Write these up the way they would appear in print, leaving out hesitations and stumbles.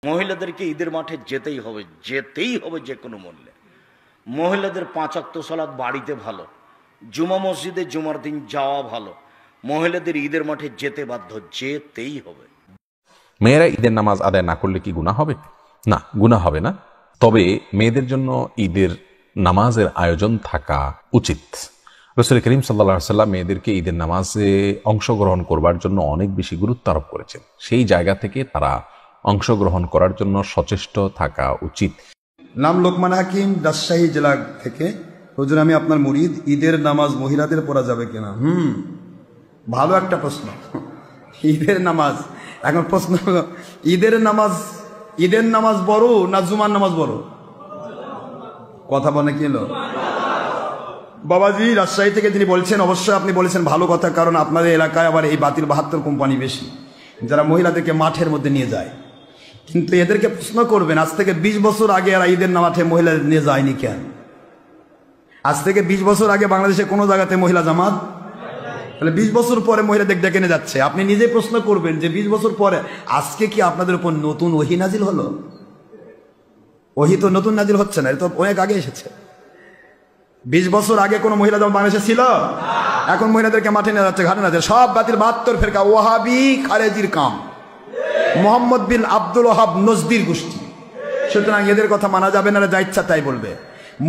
মহিলাদেরকে ঈদের মাঠে যেতেই হবে যে কোনো মূল্যে। মহিলাদের 5 ওয়াক্ত সালাত বাড়িতে ভালো, জুমা মসজিদে জুমার দিন যাওয়া ভালো, মহিলাদের ঈদের মাঠে যেতে বাধ্য, যেতেই হবে। মেয়েরা ঈদের নামাজ আদায় না করলে কি গুনাহ হবে? না, গুনাহ হবে না। তবে মেয়েদের জন্য ঈদের নামাজের আয়োজন থাকা উচিত। রাসূল করিম সাল্লাল্লাহু আলাইহি ওয়াসাল্লাম মেয়েদেরকে ঈদের নামাজে অংশগ্রহণ করবার জন্য অনেক বেশি গুরুত্ব আরোপ করেছেন। সেই জায়গা থেকে তারা অংশগ্রহণ করার জন্য সচেষ্ট থাকা উচিত। নাম লোকমান হাকিম, রাজশাহী জেলা থেকে। হুজুর, আমি আপনার মুরিদ, ঈদের নামাজ মহিলাদের পড়া যাবে কিনা? ভালো একটা প্রশ্ন। ঈদের নামাজ, এখন প্রশ্ন হলো ঈদের নামাজ বড় না জুমার নামাজ বড়? কথা বলে কি হলো বাবাজি রাজশাহী থেকে যিনি বলছেন, অবশ্যই আপনি বলেছেন ভালো কথা, কারণ আপনাদের এলাকায় আবার এই বাতিল 72 কোম্পানি বেশি, যারা মহিলাদেরকে মাঠের মধ্যে নিয়ে যায়। কিন্তু এদেরকে প্রশ্ন করবেন, আজ থেকে 20 বছর আগে এরা ঈদের মাঠে মহিলাদের নিয়ে যায়নি কেন? আজ থেকে 20 বছর আগে বাংলাদেশে কোনো জায়গাতে মহিলা জামাত, তাহলে 20 বছর পরে মহিলাদের ডেকে নিয়ে যাচ্ছে। আপনি নিজে প্রশ্ন করবেন যে 20 বছর পরে আজকে কি আপনাদের উপর নতুন ওহী নাজিল হলো? ওহী তো নতুন নাজিল হচ্ছে না, এটা তো অনেক আগে এসেছে। 20 বছর আগে কোনো মহিলা জামাত বাংলাদেশে ছিল? এখন মহিলাদেরকে মাঠে নিয়ে যাচ্ছে, ঘাটে নিয়ে, সব বাতিল 72 ফেরকা, ওয়াহাবি, খারেজির কাম, মোহাম্মদ বিন আব্দুল ওয়াহাব নজদির গোষ্ঠী। সুতরাং এদের কথা মানা যাবে না, যা ইচ্ছা তাই বলবে।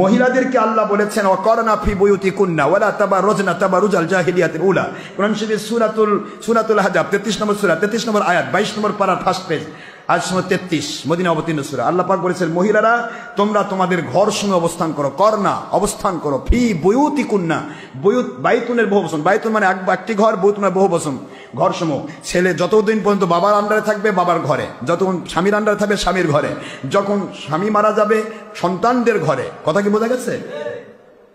মহিলাদেরকে আল্লাহ বলেছেন ওয়াকরনা ফি বুয়ুতিকুন্না ওয়ালা তাবাররুজনা তাবারুজাল জাহিলিয়াতিল উলা। কোরআন শরীফের সূরাতুল আহজাব 33 নম্বর সূরা 33 নম্বর আয়াত 22 নম্বর পারা ফার্স্ট পেজ, আয়াত নম্বর 33, মদিনা অবতীর্ণ সূরা। আল্লাহ পাক বলেছেন, মহিলারা তোমরা তোমাদের ঘর সমূহে অবস্থান করো, করনা অবস্থান করো, ফি বুয়ুতিকুন্না, বুয়ুত বাইতুনের বহু বচন, বাইতুন মানে একটি ঘর, বুয়ুত মানে বহু বচন, ঘর সমূহ। ছেলে যতদিন পর্যন্ত বাবার আন্ডারে থাকবে বাবার ঘরে, যতক্ষণ স্বামীর আন্ডারে থাকবে স্বামীর ঘরে, যখন স্বামী মারা যাবে সন্তানদের ঘরে। কথা কি বোঝা গেছে?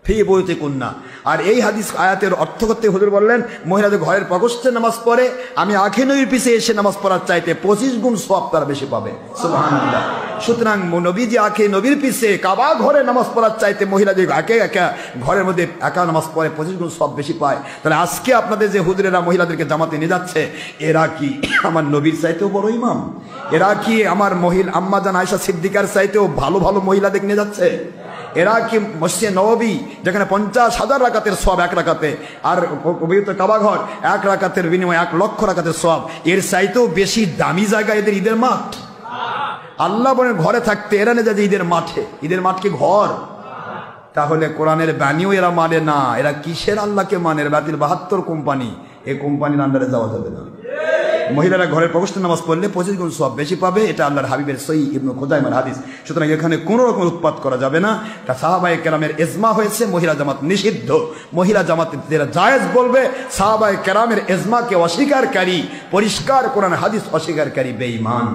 ফি বুয়ুতিকুন্না। আর এই হাদিস আয়াতের অর্থ করতে হুজুর বললেন, মহিলাদের ঘরের প্রকোষ্ঠে নামাজ পড়ে আমি আঁখে নবীর পিছে এসে নামাজ পড়ার চাইতে 25 গুণ সওয়াব তারা বেশি পাবে। সুবহানাল্লাহ। সুতরাং নবীজি আঁখে নবীর পিছে কাবা ঘরে নামাজ পড়ার চাইতে মহিলাদের একা ঘরের মধ্যে একা নামাজ পড়ে 25 গুণ সওয়াব বেশি পায়। তাহলে আজকে আপনাদের যে হুজুরেরা মহিলাদেরকে জামাতে নিয়ে যাচ্ছে, এরা কি আমার নবীর চাইতেও বড় ইমাম? এরা কি আমার আম্মা জান আয়েশা সিদ্দিকার চাইতেও ভালো ভালো মহিলাদের নিয়ে যাচ্ছে? এরা কি মসজিদে নববী যেখানে 50,000 রাকাতের সওয়াব এক রাকাতে, আর পবিত্র কাবা ঘর 1 রাকাতের বিনিময়ে 1 লক্ষ রাকাতের সওয়াব, এর চাইতেও বেশি দামি জায়গা এদের ঈদের মাঠ? আল্লাহ বলেন ঘরে থাকতে, এরা নিয়ে যায় ঈদের মাঠে। ঈদের মাঠ কি ঘর? তাহলে কোরআনের বাণীও এরা মানে না। এরা কিসের আল্লাহকে মানে? বাতিল 72 কোম্পানি, এই কোম্পানির আন্ডারে যাওয়া যাবে না। মহিলারা ঘরের প্রকোষ্ঠে নামাজ পড়লে 25 গুণ সওয়াব বেশি পাবে, এটা আল্লাহর হাবিবের সহিহ ইবনে খুজাইমার হাদিস। সুতরাং এখানে কোনো রকম উৎপাত করা যাবে না। তা সাহাবায়ে কেরামের ইজমা হয়েছে মহিলা জামাত নিষিদ্ধ। মহিলা জামাত যারা জায়েজ বলবে, সাহাবায়ে কেরামের ইজমাকে অস্বীকারকারী, পরিষ্কার কোরআন হাদিস অস্বীকারকারী বেঈমান।